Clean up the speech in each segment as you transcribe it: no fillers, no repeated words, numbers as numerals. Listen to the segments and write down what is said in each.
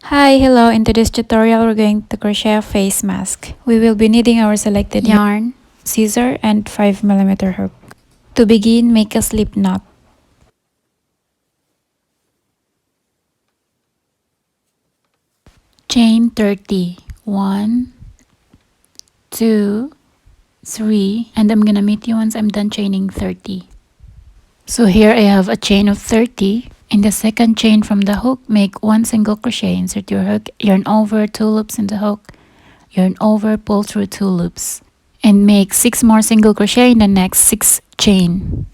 Hi, hello. In today's tutorial, we're going to crochet a face mask. We will be needing our selected yarn, scissor, and 5mm hook. To begin, make a slip knot. Chain 30. 1, 2, 3, and I'm gonna meet you once I'm done chaining 30. So here I have a chain of 30. In the second chain from the hook, make 1 single crochet, insert your hook, yarn over, 2 loops in the hook, yarn over, pull through 2 loops, and make 6 more single crochet in the next 6 chain.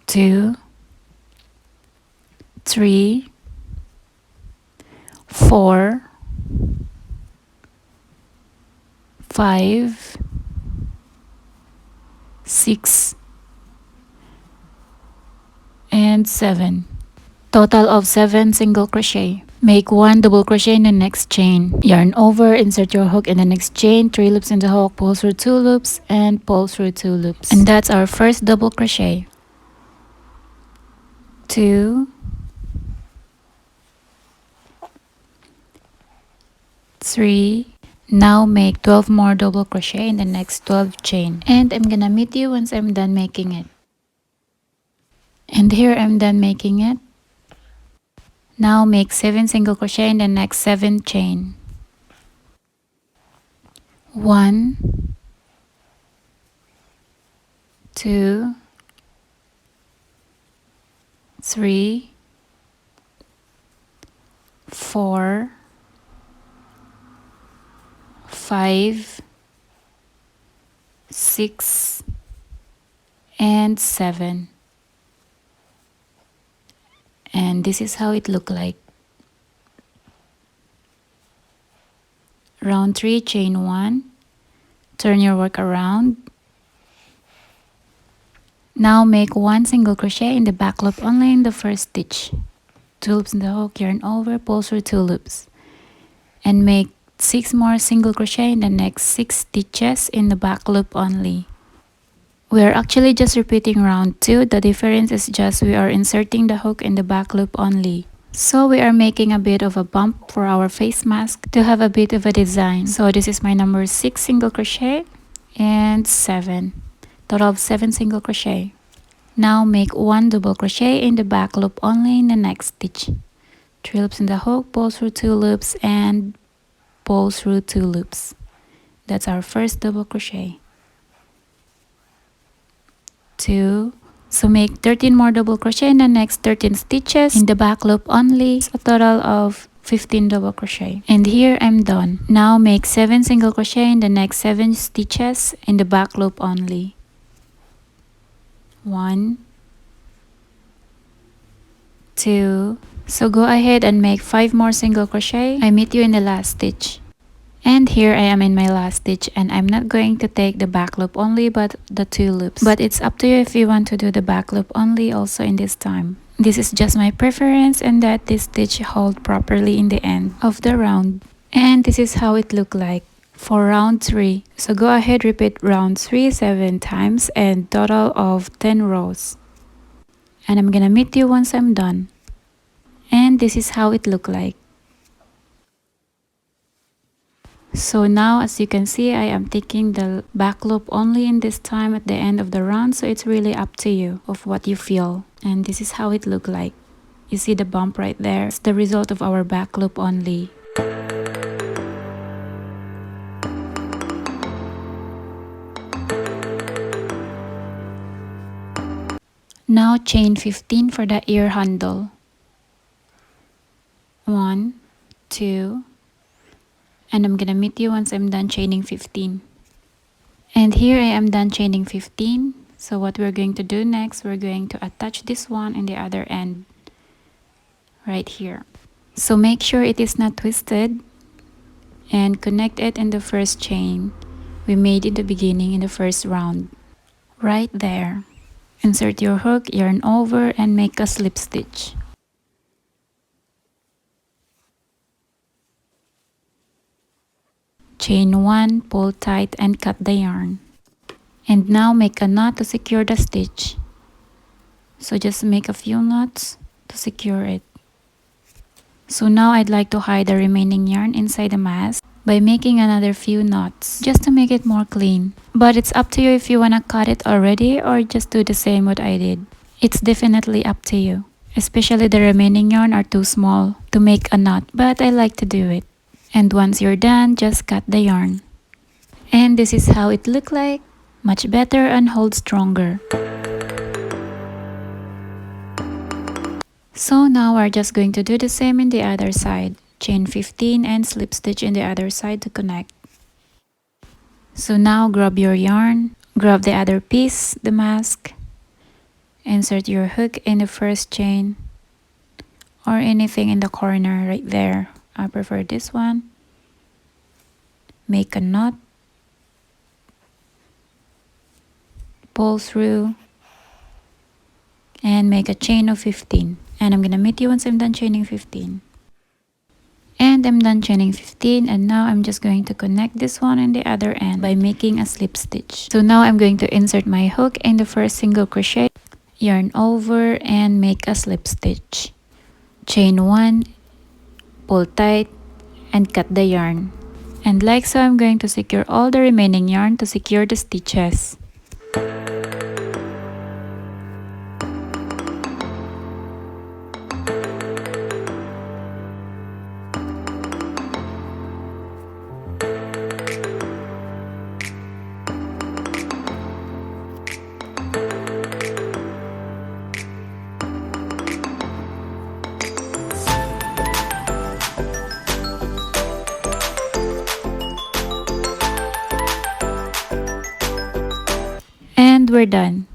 2, 3, 4, 5, 6, and 7. Total of 7 single crochet. Make 1 double crochet in the next chain. Yarn over, insert your hook in the next chain, 3 loops in the hook, pull through 2 loops, and pull through 2 loops. And that's our first double crochet. 2, 3. Now make 12 more double crochet in the next 12 chain. And I'm gonna meet you once I'm done making it. And here I'm done making it. Now make 7 single crochet in the next 7 chain. 1, 2, 3, 4, 5, 6, and 7. And this is how it look like. Round 3, chain 1, turn your work around. Now make 1 single crochet in the back loop only in the first stitch. 2 loops in the hook, yarn over, pull through 2 loops, and make 6 more single crochet in the next 6 stitches in the back loop only. We are actually just repeating round 2. The difference is just we are inserting the hook in the back loop only. So we are making a bit of a bump for our face mask to have a bit of a design. So this is my number 6 single crochet and 7. Total of 7 single crochet. Now make 1 double crochet in the back loop only in the next stitch. 3 loops in the hook, pull through 2 loops, and pull through 2 loops. That's our first double crochet. 2. So make 13 more double crochet in the next 13 stitches in the back loop only, a total of 15 double crochet. And here I'm done. Now make 7 single crochet in the next 7 stitches in the back loop only. 1, 2. So go ahead and make 5 more single crochet. I meet you in the last stitch. And here I am in my last stitch, and I'm not going to take the back loop only but the 2 loops. But it's up to you if you want to do the back loop only also in this time. This is just my preference, and that this stitch hold properly in the end of the round. And this is how it look like for round 3. So go ahead, repeat round 3 7 times and total of 10 rows. And I'm gonna meet you once I'm done. And this is how it look like. So now, as you can see, I am taking the back loop only in this time at the end of the round, so it's really up to you of what you feel. And this is how it look like. You see the bump right there? It's the result of our back loop only. Now chain 15 for the ear handle. 1, 2, and I'm gonna meet you once I'm done chaining 15. And here I am done chaining 15. So what we're going to do next, we're going to attach this one in the other end right here. So make sure it is not twisted and connect it in the first chain we made in the beginning in the first round. Right there. Insert your hook, yarn over, and make a slip stitch. Chain 1, pull tight, and cut the yarn. And now make a knot to secure the stitch. So just make a few knots to secure it. So now I'd like to hide the remaining yarn inside the mask by making another few knots just to make it more clean. But it's up to you if you wanna cut it already or just do the same what I did. It's definitely up to you. Especially the remaining yarn are too small to make a knot, but I like to do it. And once you're done, just cut the yarn. And this is how it look like. Much better and hold stronger. So now we're just going to do the same in the other side. Chain 15 and slip stitch in the other side to connect. So now grab your yarn, grab the other piece, the mask, insert your hook in the first chain or anything in the corner right there. I prefer this one. Make a knot, pull through, and make a chain of 15. And I'm gonna meet you once I'm done chaining 15. And I'm done chaining 15, and now I'm just going to connect this one in the other end by making a slip stitch. So now I'm going to insert my hook in the first single crochet, yarn over and make a slip stitch. Chain 1, pull tight, and cut the yarn. And like so, I'm going to secure all the remaining yarn to secure the stitches. And we're done.